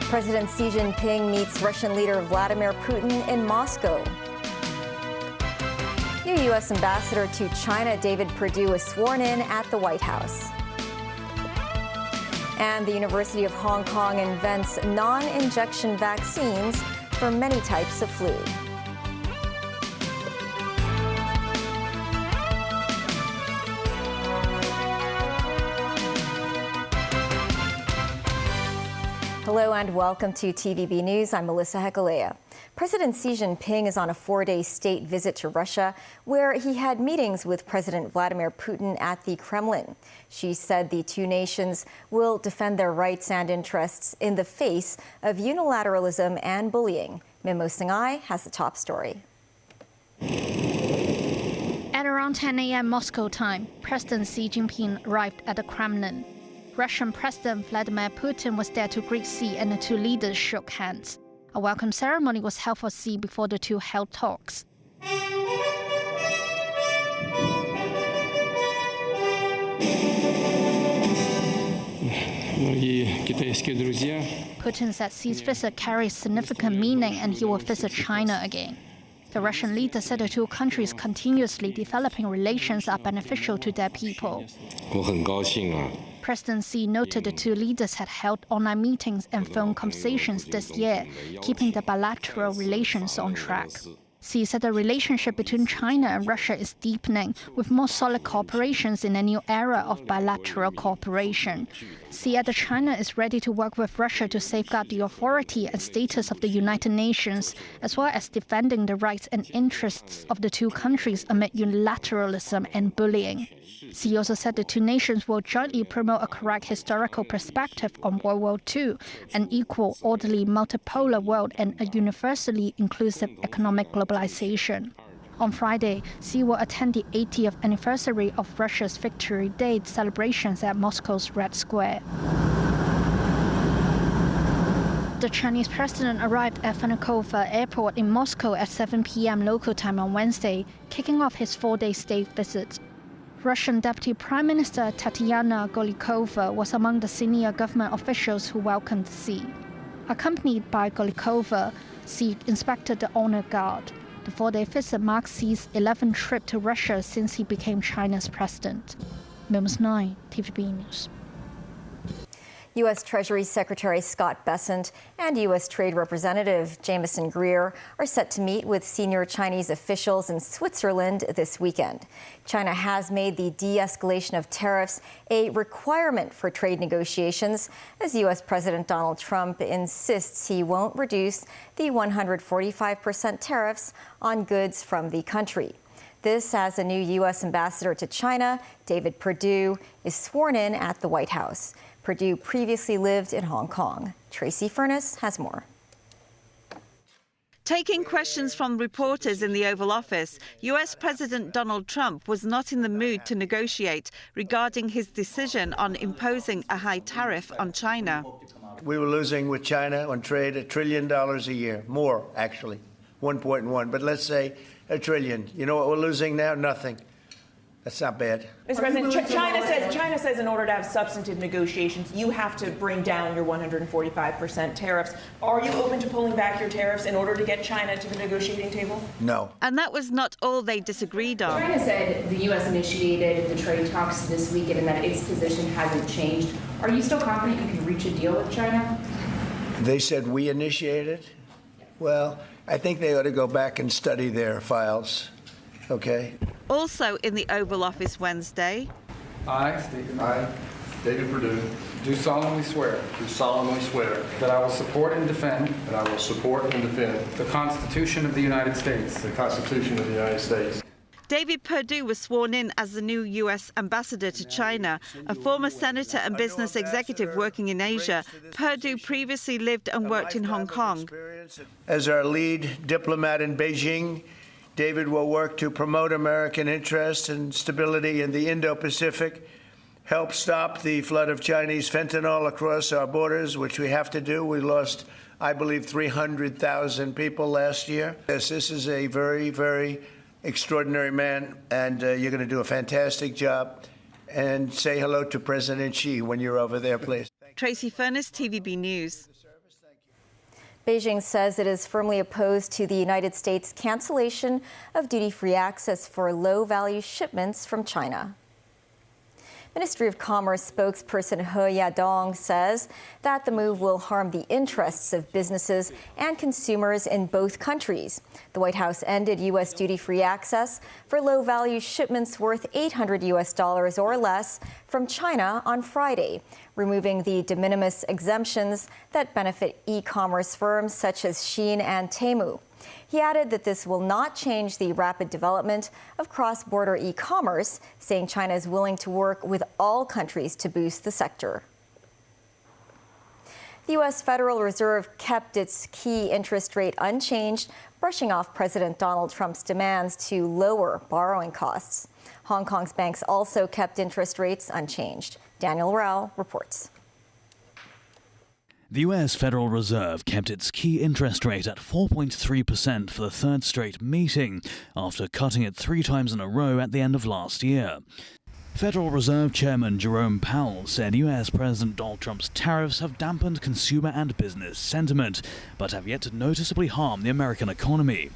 President Xi Jinping meets Russian leader Vladimir Putin in Moscow. New U.S. Ambassador to China David Perdue was sworn in at the White House. And the University of Hong Kong invents non-injection vaccines for many types of flu. Hello and welcome to TVB News. I'm Melissa Hekalea. President Xi Jinping is on a 4-day state visit to Russia, where he had meetings with President Vladimir Putin at the Kremlin. Xi said the two nations will defend their rights and interests in the face of unilateralism and bullying. Mimo Singhai has the top story. At around 10 a.m. Moscow time, President Xi Jinping arrived at the Kremlin. Russian President Vladimir Putin was there to greet Xi, and the two leaders shook hands. A welcome ceremony was held for Xi before the two held talks. Putin said Xi's visit carries significant meaning and he will visit China again. The Russian leader said the two countries continuously developing relations are beneficial to their people. President Xi noted the two leaders had held online meetings and phone conversations this year, keeping the bilateral relations on track. Xi said the relationship between China and Russia is deepening, with more solid cooperations in a new era of bilateral cooperation. Xi added China is ready to work with Russia to safeguard the authority and status of the United Nations, as well as defending the rights and interests of the two countries amid unilateralism and bullying. Xi also said the two nations will jointly promote a correct historical perspective on World War II, an equal, orderly, multipolar world, and a universally inclusive economic globalization. On Friday, Xi will attend the 80th anniversary of Russia's Victory Day celebrations at Moscow's Red Square. The Chinese president arrived at Vnukovo Airport in Moscow at 7 p.m. local time on Wednesday, kicking off his 4-day state visit. Russian Deputy Prime Minister Tatiana Golikova was among the senior government officials who welcomed Xi. Accompanied by Golikova, Xi inspected the honor guard. The 4-day visit marks Xi's 11th trip to Russia since he became China's president. Mimo 9, TVB News. U.S. Treasury Secretary Scott Bessant and U.S. Trade Representative Jameson Greer are set to meet with senior Chinese officials in Switzerland this weekend. China has made the de-escalation of tariffs a requirement for trade negotiations, as U.S. President Donald Trump insists he won't reduce the 145% tariffs on goods from the country. This as a new U.S. ambassador to China, David Perdue, is sworn in at the White House. Perdue previously lived in Hong Kong. Tracy Furness has more. Taking questions from reporters in the Oval Office, US President Donald Trump was not in the mood to negotiate regarding his decision on imposing a high tariff on China. We were losing with China on trade $1 trillion a year, more actually, 1.1, but let's say $1 trillion. You know what we're losing now? Nothing. That's not bad. Mr. President, China says in order to have substantive negotiations, you have to bring down your 145% tariffs. Are you open to pulling back your tariffs in order to get China to the negotiating table? No. And that was not all they disagreed on. China said the U.S. initiated the trade talks this weekend and that its position hasn't changed. Are you still confident you can reach a deal with China? They said we initiated? Well, I think they ought to go back and study their files. Okay. Also in the Oval Office Wednesday, I, David Perdue, do solemnly swear that I will support and defend the Constitution of the United States. David Perdue was sworn in as the new U.S. ambassador to China, a former senator and business executive working in Asia. Perdue previously lived and worked in Hong Kong. As our lead diplomat in Beijing, David will work to promote American interests and stability in the Indo-Pacific, help stop the flood of Chinese fentanyl across our borders, which we have to do. We lost, I believe, 300,000 people last year. Yes, this is a very, very extraordinary man, and you're going to do a fantastic job. And say hello to President Xi when you're over there, please. Tracy Furness, TVB News. Beijing says it is firmly opposed to the United States' cancellation of duty-free access for low-value shipments from China. Ministry of Commerce spokesperson He Yadong says that the move will harm the interests of businesses and consumers in both countries. The White House ended U.S. duty-free access for low-value shipments worth $800 or less from China on Friday, removing the de minimis exemptions that benefit e-commerce firms such as Shein and Temu. He added that this will not change the rapid development of cross-border e-commerce, saying China is willing to work with all countries to boost the sector. The U.S. Federal Reserve kept its key interest rate unchanged, brushing off President Donald Trump's demands to lower borrowing costs. Hong Kong's banks also kept interest rates unchanged. Daniel Rao reports. The U.S. Federal Reserve kept its key interest rate at 4.3% for the third straight meeting, after cutting it 3 times in a row at the end of last year. Federal Reserve Chairman Jerome Powell said U.S. President Donald Trump's tariffs have dampened consumer and business sentiment, but have yet to noticeably harm the American economy.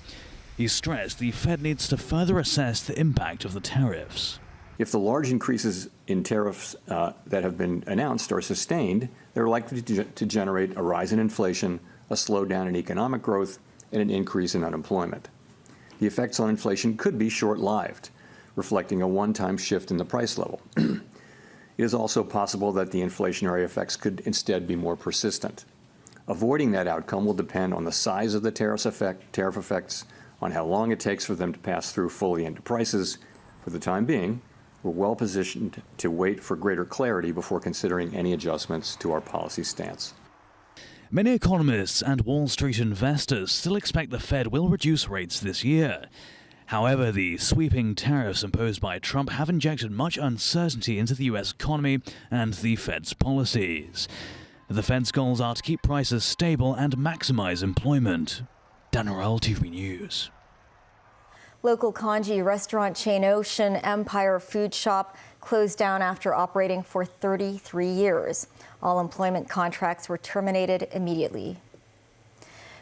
He stressed the Fed needs to further assess the impact of the tariffs. If the large increases in tariffs that have been announced are sustained, they're likely to generate a rise in inflation, a slowdown in economic growth, and an increase in unemployment. The effects on inflation could be short-lived, reflecting a one-time shift in the price level. It is also possible that the inflationary effects could instead be more persistent. Avoiding that outcome will depend on the size of the tariff effects, on how long it takes for them to pass through fully into prices. For the time being, we're well positioned to wait for greater clarity before considering any adjustments to our policy stance. Many economists and Wall Street investors still expect the Fed will reduce rates this year. However, the sweeping tariffs imposed by Trump have injected much uncertainty into the U.S. economy and the Fed's policies. The Fed's goals are to keep prices stable and maximize employment. Dan Orell, TV News. Local kanji restaurant chain Ocean Empire Food Shop closed down after operating for 33 years. All employment contracts were terminated immediately.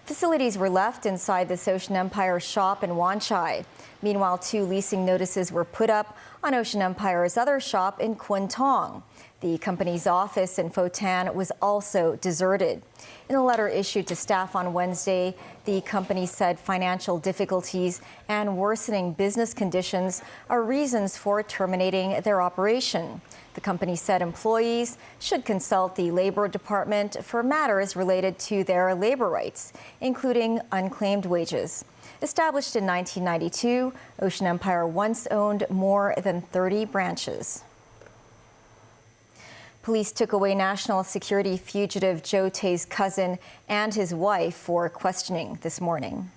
Facilities were left inside this Ocean Empire shop in Wan Chai. Meanwhile, 2 leasing notices were put up on Ocean Empire's other shop in Kwun Tong. The company's office in Pho Tan was also deserted. In a letter issued to staff on Wednesday, the company said financial difficulties and worsening business conditions are reasons for terminating their operation. The company said employees should consult the Labor Department for matters related to their labor rights, including unclaimed wages. Established in 1992, Ocean Empire once owned more than 30 branches. Police took away national security fugitive Joe Tays' cousin and his wife for questioning this morning.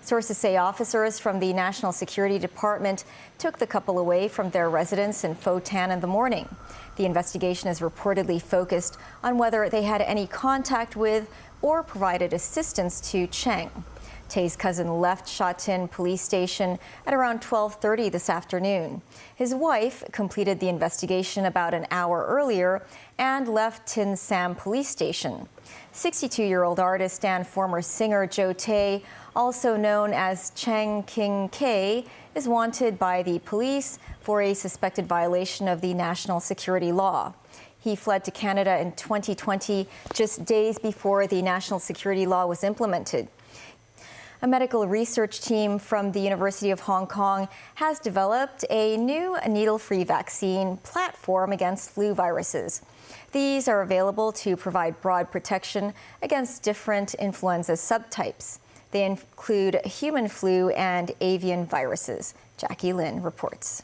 Sources say officers from the National Security Department took the couple away from their residence in Pho Tan in the morning. The investigation is reportedly focused on whether they had any contact with or provided assistance to Cheng. Tays' cousin left Sha Tin Police Station at around 12:30 this afternoon. His wife completed the investigation about an hour earlier and left Tin Sam Police Station. 62-year-old artist and former singer Joe Tay, also known as Cheng King K, is wanted by the police for a suspected violation of the national security law. He fled to Canada in 2020, just days before the national security law was implemented. A medical research team from the University of Hong Kong has developed a new needle-free vaccine platform against flu viruses. These are available to provide broad protection against different influenza subtypes. They include human flu and avian viruses. Jackie Lin reports.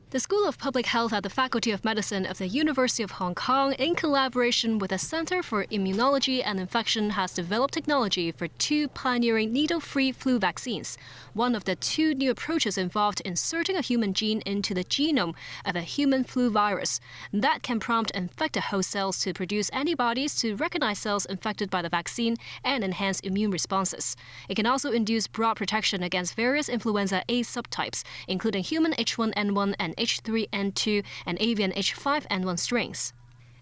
The School of Public Health at the Faculty of Medicine of the University of Hong Kong, in collaboration with the Center for Immunology and Infection, has developed technology for 2 pioneering needle-free flu vaccines. One of the 2 new approaches involved inserting a human gene into the genome of a human flu virus. That can prompt infected host cells to produce antibodies to recognize cells infected by the vaccine and enhance immune responses. It can also induce broad protection against various influenza A subtypes, including human H1N1 and H3N2 and avian H5N1 strains.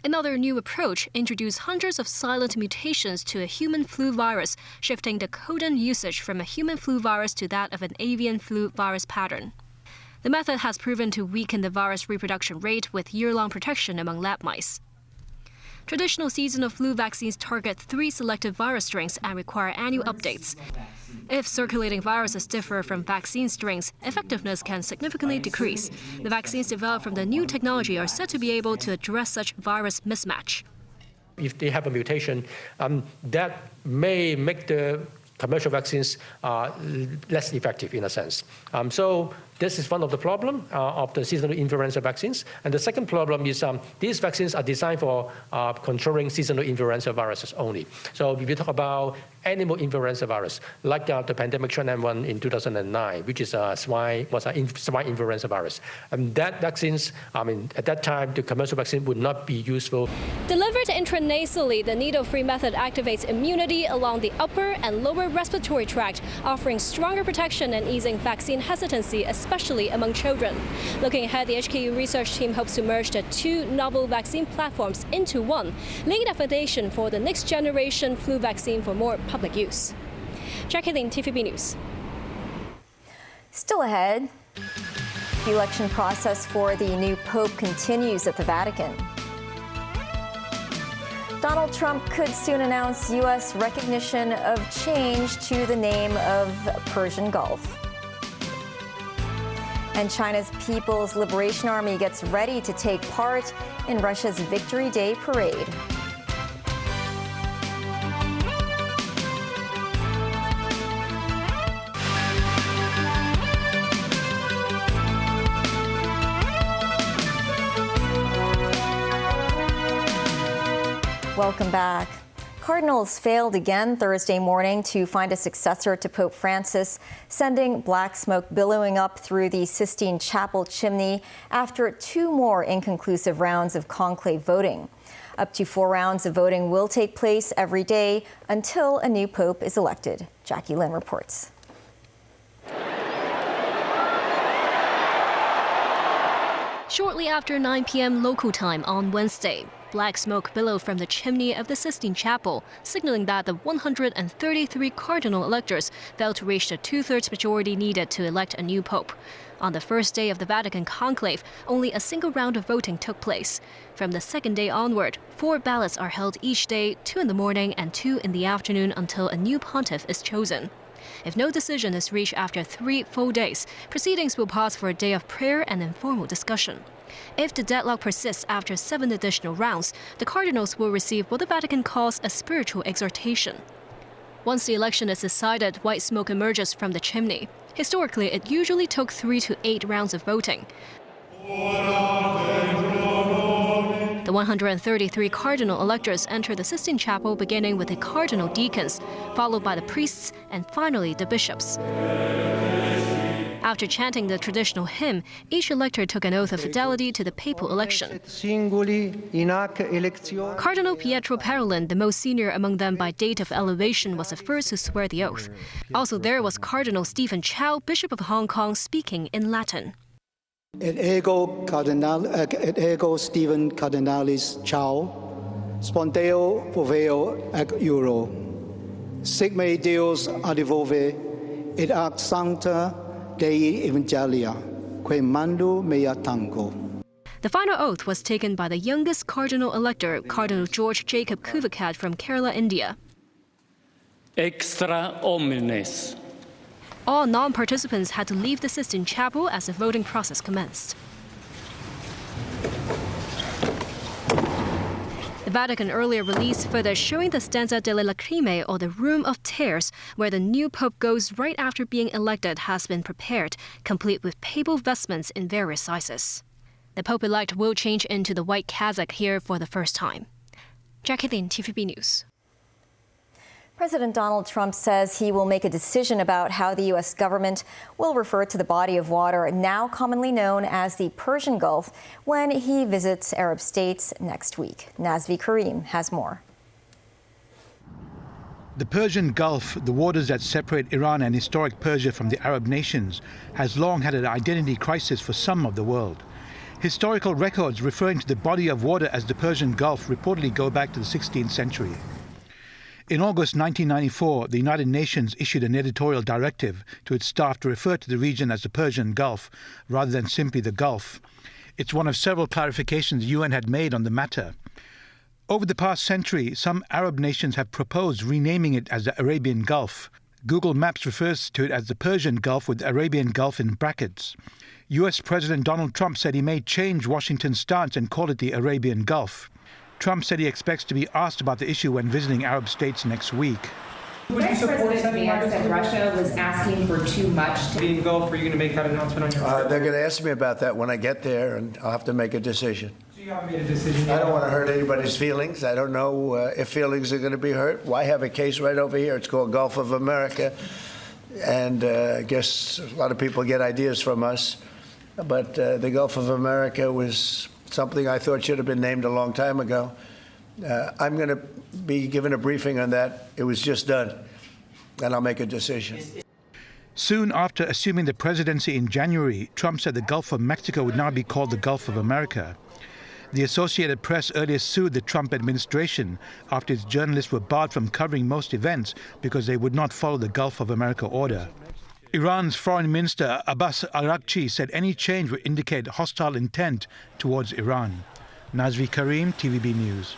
Another new approach introduced hundreds of silent mutations to a human flu virus, shifting the codon usage from a human flu virus to that of an avian flu virus pattern. The method has proven to weaken the virus reproduction rate with year-long protection among lab mice. Traditional seasonal flu vaccines target 3 selected virus strains and require annual updates. If circulating viruses differ from vaccine strains, effectiveness can significantly decrease. The vaccines developed from the new technology are said to be able to address such virus mismatch. If they have a mutation, that may make the commercial vaccines less effective in a sense. So this is one of the problems of the seasonal influenza vaccines. And the second problem is these vaccines are designed for controlling seasonal influenza viruses only. So if you talk about animal influenza virus, like the pandemic H1N1 in 2009, which is swine influenza virus. That vaccines, at that time, the commercial vaccine would not be useful. Delivered intranasally, the needle-free method activates immunity along the upper and lower respiratory tract, offering stronger protection and easing vaccine hesitancy, especially among children. Looking ahead, the HKU research team hopes to merge the 2 novel vaccine platforms into one, laying the foundation for the next generation flu vaccine for more public use. Jackie Lin, TVB News. Still ahead, the election process for the new Pope continues at the Vatican. Donald Trump could soon announce U.S. recognition of change to the name of Persian Gulf. And China's People's Liberation Army gets ready to take part in Russia's Victory Day parade. Welcome back. Cardinals failed again Thursday morning to find a successor to Pope Francis, sending black smoke billowing up through the Sistine Chapel chimney after 2 more inconclusive rounds of conclave voting. Up to 4 rounds of voting will take place every day until a new pope is elected. Jackie Lin reports. Shortly after 9 p.m. local time on Wednesday, black smoke billowed from the chimney of the Sistine Chapel, signaling that the 133 cardinal electors failed to reach the 2/3 majority needed to elect a new pope. On the first day of the Vatican conclave, only a single round of voting took place. From the second day onward, 4 ballots are held each day, 2 in the morning and 2 in the afternoon until a new pontiff is chosen. If no decision is reached after 3 full days, proceedings will pause for a day of prayer and informal discussion. If the deadlock persists after 7 additional rounds, the cardinals will receive what the Vatican calls a spiritual exhortation. Once the election is decided, white smoke emerges from the chimney. Historically, it usually took 3 to 8 rounds of voting. The 133 cardinal electors enter the Sistine Chapel beginning with the cardinal deacons, followed by the priests, and finally the bishops. After chanting the traditional hymn, each elector took an oath of fidelity to the papal election. Cardinal Pietro Parolin, the most senior among them by date of elevation, was the first to swear the oath. Also there was Cardinal Stephen Chow, Bishop of Hong Kong, speaking in Latin. Et ego Stephen Cardinalis Chow, sponteo poveo ac euro, sic me Deus adivove, et ac sancta Dei Evangelia, que mando mea tango. The final oath was taken by the youngest cardinal elector, Cardinal George Jacob Kuvakat from Kerala, India. Extra omnes. All non-participants had to leave the Sistine Chapel as the voting process commenced. The Vatican earlier released footage showing the Stanza delle Lacrime, or the Room of Tears, where the new pope goes right after being elected, has been prepared, complete with papal vestments in various sizes. The Pope-elect will change into the white cassock here for the first time. Jackie Lin, TVB News. President Donald Trump says he will make a decision about how the U.S. government will refer to the body of water now commonly known as the Persian Gulf when he visits Arab states next week. Nazvi Karim has more. The Persian Gulf, the waters that separate Iran and historic Persia from the Arab nations, has long had an identity crisis for some of the world. Historical records referring to the body of water as the Persian Gulf reportedly go back to the 16th century. In August 1994, the United Nations issued an editorial directive to its staff to refer to the region as the Persian Gulf rather than simply the Gulf. It's one of several clarifications the UN had made on the matter. Over the past century, some Arab nations have proposed renaming it as the Arabian Gulf. Google Maps refers to it as the Persian Gulf with the Arabian Gulf in brackets. US President Donald Trump said he may change Washington's stance and call it the Arabian Gulf. Trump said he expects to be asked about the issue when visiting Arab states next week. Vice President Vance said Russia was asking for too much. Arabian Gulf, are you going to make that announcement on your They're going to ask me about that when I get there, and I'll have to make a decision. So you haven't made a decision yet? I don't want to hurt anybody's feelings. I don't know if feelings are going to be hurt. Why have a case right over here? It's called Gulf of America. And I guess a lot of people get ideas from us. But the Gulf of America was something I thought should have been named a long time ago. I'm going to be given a briefing on that. It was just done, and I'll make a decision. Soon after assuming the presidency in January, Trump said the Gulf of Mexico would now be called the Gulf of America. The Associated Press earlier sued the Trump administration after its journalists were barred from covering most events because they would not follow the Gulf of America order. Iran's Foreign Minister Abbas Araghchi said any change would indicate hostile intent towards Iran. Nazvi Karim, TVB News.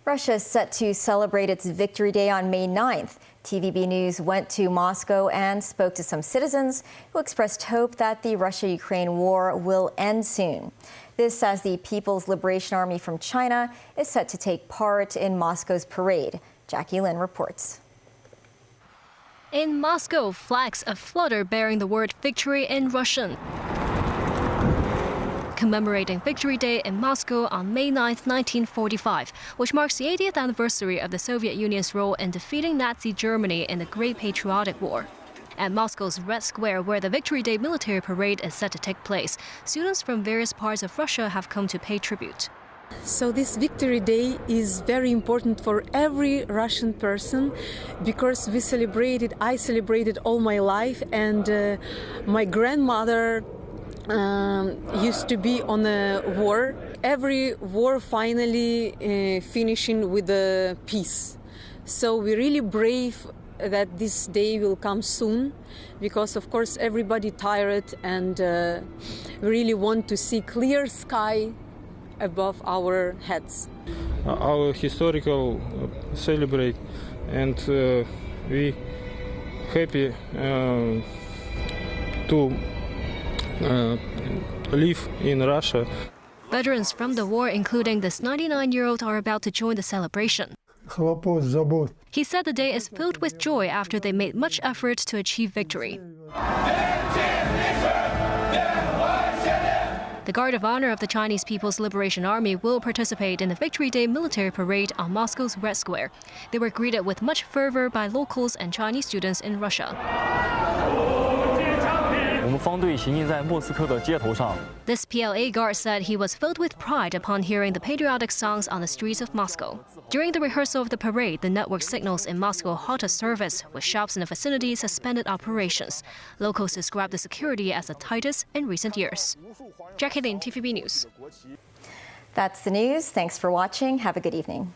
Russia is set to celebrate its Victory Day on May 9th. TVB News went to Moscow and spoke to some citizens who expressed hope that the Russia-Ukraine war will end soon. This as the People's Liberation Army from China is set to take part in Moscow's parade. Jackie Lin reports. In Moscow, flags aflutter bearing the word victory in Russian. Commemorating Victory Day in Moscow on May 9, 1945, which marks the 80th anniversary of the Soviet Union's role in defeating Nazi Germany in the Great Patriotic War. At Moscow's Red Square, where the Victory Day military parade is set to take place, students from various parts of Russia have come to pay tribute. So this Victory Day is very important for every Russian person because I celebrated all my life, and my grandmother used to be on a war. Every war finally finishing with a peace. So we're really brave that this day will come soon because, of course, everybody tired and we really want to see clear sky above our heads. Our historical celebrate, and we happy to live in Russia. Veterans from the war, including this 99-year-old, are about to join the celebration. He said the day is filled with joy after they made much effort to achieve victory. The Guard of Honor of the Chinese People's Liberation Army will participate in the Victory Day military parade on Moscow's Red Square. They were greeted with much fervor by locals and Chinese students in Russia. This PLA guard said he was filled with pride upon hearing the patriotic songs on the streets of Moscow. During the rehearsal of the parade, the network signals in Moscow halted service, with shops in the vicinity suspended operations. Locals described the security as the tightest in recent years. Jackie Lin, TVB News. That's the news. Thanks for watching. Have a good evening.